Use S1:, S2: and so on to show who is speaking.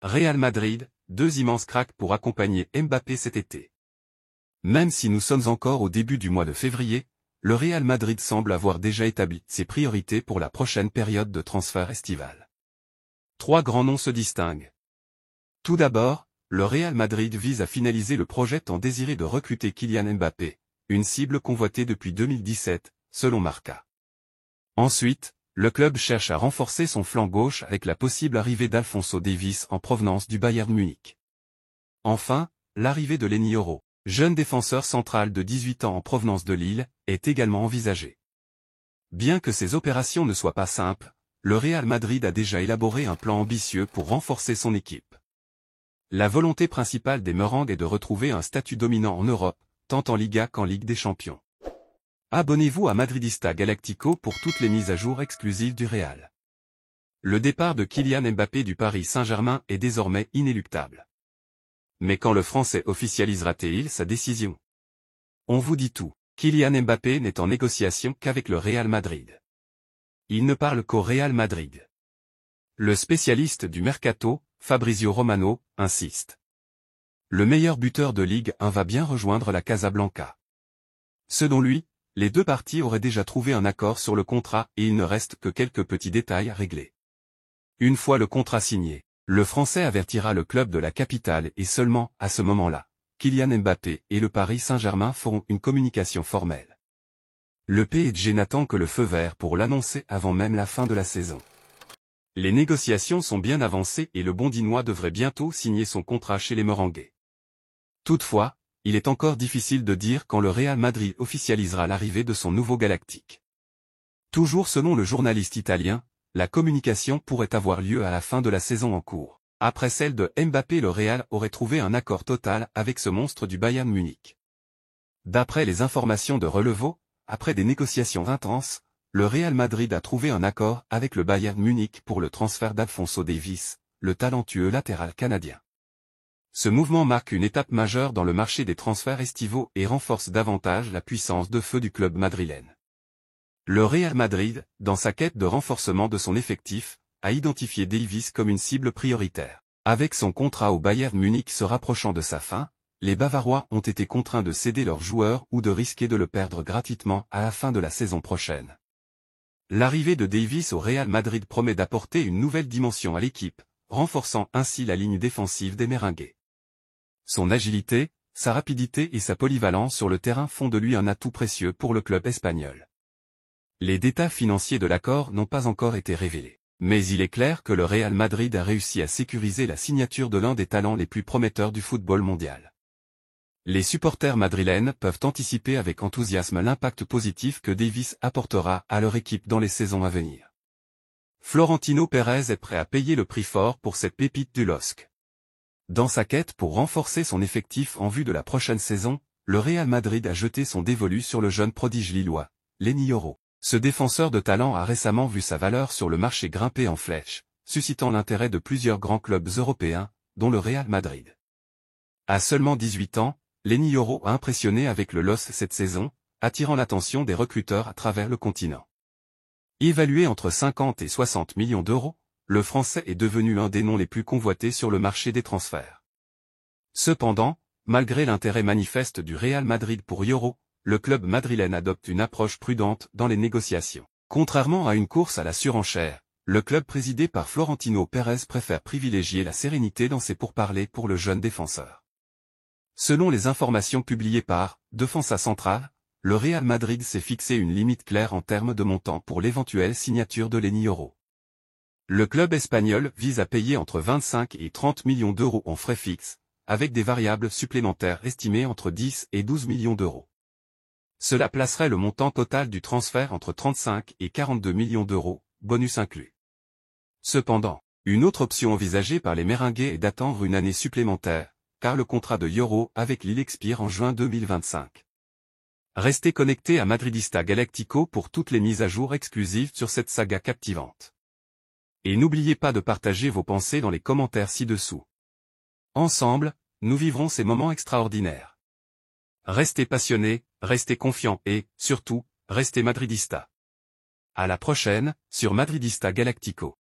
S1: Real Madrid, deux immenses cracks pour accompagner Mbappé cet été. Même si nous sommes encore au début du mois de février, le Real Madrid semble avoir déjà établi ses priorités pour la prochaine période de transfert estival. Trois grands noms se distinguent. Tout d'abord, le Real Madrid vise à finaliser le projet tant désiré de recruter Kylian Mbappé, une cible convoitée depuis 2017, selon Marca. Ensuite, le club cherche à renforcer son flanc gauche avec la possible arrivée d'Alphonso Davies en provenance du Bayern Munich. Enfin, l'arrivée de Leny Yoro, jeune défenseur central de 18 ans en provenance de Lille, est également envisagée. Bien que ces opérations ne soient pas simples, le Real Madrid a déjà élaboré un plan ambitieux pour renforcer son équipe. La volonté principale des Merengues est de retrouver un statut dominant en Europe, tant en Liga qu'en Ligue des Champions. Abonnez-vous à Madridista Galactico pour toutes les mises à jour exclusives du Real. Le départ de Kylian Mbappé du Paris Saint-Germain est désormais inéluctable. Mais quand le Français officialisera-t-il sa décision? On vous dit tout. Kylian Mbappé n'est en négociation qu'avec le Real Madrid. Il ne parle qu'au Real Madrid. Le spécialiste du mercato, Fabrizio Romano, insiste. Le meilleur buteur de Ligue 1 va bien rejoindre la Casablanca. Selon lui, les deux parties auraient déjà trouvé un accord sur le contrat et il ne reste que quelques petits détails à régler. Une fois le contrat signé, le Français avertira le club de la capitale et seulement, à ce moment-là, Kylian Mbappé et le Paris Saint-Germain feront une communication formelle. Le PSG n'attend que le feu vert pour l'annoncer avant même la fin de la saison. Les négociations sont bien avancées et le Bondinois devrait bientôt signer son contrat chez les Merengues. Toutefois, il est encore difficile de dire quand le Real Madrid officialisera l'arrivée de son nouveau galactique. Toujours selon le journaliste italien, la communication pourrait avoir lieu à la fin de la saison en cours. Après celle de Mbappé, le Real aurait trouvé un accord total avec ce monstre du Bayern Munich. D'après les informations de Relevo, après des négociations intenses, le Real Madrid a trouvé un accord avec le Bayern Munich pour le transfert d'Alphonso Davies, le talentueux latéral canadien. Ce mouvement marque une étape majeure dans le marché des transferts estivaux et renforce davantage la puissance de feu du club madrilène. Le Real Madrid, dans sa quête de renforcement de son effectif, a identifié Davies comme une cible prioritaire. Avec son contrat au Bayern Munich se rapprochant de sa fin, les Bavarois ont été contraints de céder leur joueur ou de risquer de le perdre gratuitement à la fin de la saison prochaine. L'arrivée de Davies au Real Madrid promet d'apporter une nouvelle dimension à l'équipe, renforçant ainsi la ligne défensive des Merengues. Son agilité, sa rapidité et sa polyvalence sur le terrain font de lui un atout précieux pour le club espagnol. Les détails financiers de l'accord n'ont pas encore été révélés. Mais il est clair que le Real Madrid a réussi à sécuriser la signature de l'un des talents les plus prometteurs du football mondial. Les supporters madrilènes peuvent anticiper avec enthousiasme l'impact positif que Davies apportera à leur équipe dans les saisons à venir. Florentino Pérez est prêt à payer le prix fort pour cette pépite du LOSC. Dans sa quête pour renforcer son effectif en vue de la prochaine saison, le Real Madrid a jeté son dévolu sur le jeune prodige lillois, Leny Yoro. Ce défenseur de talent a récemment vu sa valeur sur le marché grimper en flèche, suscitant l'intérêt de plusieurs grands clubs européens, dont le Real Madrid. À seulement 18 ans, Leny Yoro a impressionné avec le LOSC cette saison, attirant l'attention des recruteurs à travers le continent. Évalué entre 50 et 60 millions d'euros, le Français est devenu un des noms les plus convoités sur le marché des transferts. Cependant, malgré l'intérêt manifeste du Real Madrid pour Yoro, le club madrilène adopte une approche prudente dans les négociations. Contrairement à une course à la surenchère, le club présidé par Florentino Pérez préfère privilégier la sérénité dans ses pourparlers pour le jeune défenseur. Selon les informations publiées par Defensa Central, le Real Madrid s'est fixé une limite claire en termes de montant pour l'éventuelle signature de Leny Yoro. Le club espagnol vise à payer entre 25 et 30 millions d'euros en frais fixes, avec des variables supplémentaires estimées entre 10 et 12 millions d'euros. Cela placerait le montant total du transfert entre 35 et 42 millions d'euros, bonus inclus. Cependant, une autre option envisagée par les Merengues est d'attendre une année supplémentaire, car le contrat de Yoro avec Lille expire en juin 2025. Restez connectés à Madridista Galactico pour toutes les mises à jour exclusives sur cette saga captivante. Et n'oubliez pas de partager vos pensées dans les commentaires ci-dessous. Ensemble, nous vivrons ces moments extraordinaires. Restez passionnés, restez confiants et, surtout, restez madridistas. À la prochaine, sur Madridista Galactico.